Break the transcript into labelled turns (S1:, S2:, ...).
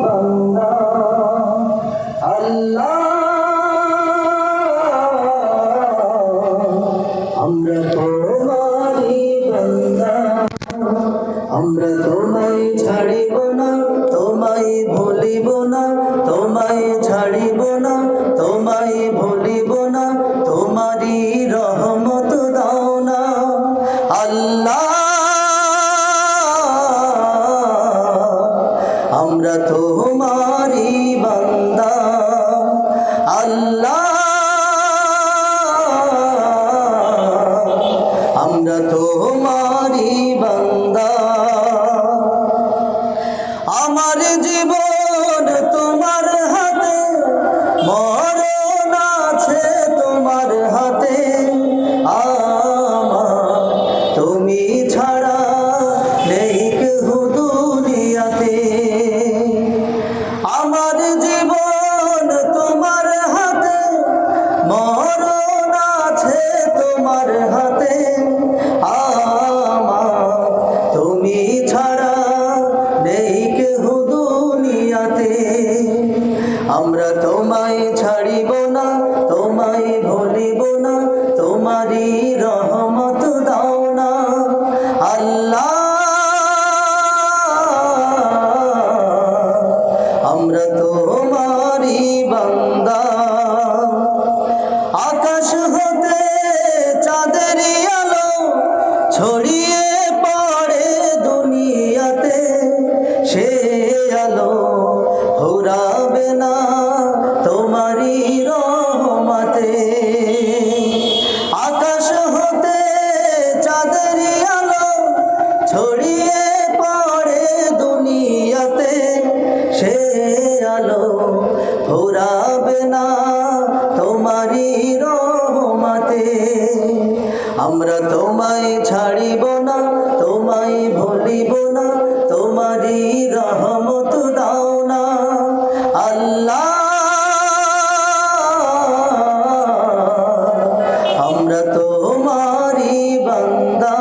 S1: বান্দা আল্লাহ আমরা তোমারই বান্দা আমরা তোমায় ছাড়িব না তোমায় ভুলিব না তোমায় ছাড়িব না তোমায় ভুলিব না তোমারই রহমত দাও না আল্লাহ আমরা তোমারই বান্দা আল্লাহ আমরা তোমারই বান্দা আমার জীবন তোমার হাতে মরণ আছে তোমার হাতে আমার তুমি ছাড়া নেই কেহ দুনিয়াতে আমার জীবন তোমার হাতে মরণ আছে তোমার হাতে আমার তুমি ছাড়া নেই কেহ দুনিয়াতে আমরা তোমায় ছাড়িব না তোমায় ভুলিব না তোমারই রহমত দাও না আল্লাহ আমরা তোমারই বান্দা আকাশ হতে চাঁদের আলো ছড়িয়ে পড়ে দুনিয়াতে সে আলো ফুরাবে না তোমারই রহমতে আকাশ হতে চাঁদের আলো ছড়িয়ে পড়ে দুনিয়াতে সে আলো ফুরাবে না তোমারই রহমতে আমরা তোমায় ছাড়িব না তোমায় ভুলিব না তোমারই রহমত দাও না আল্লাহ আমরা তোমারই বান্দা।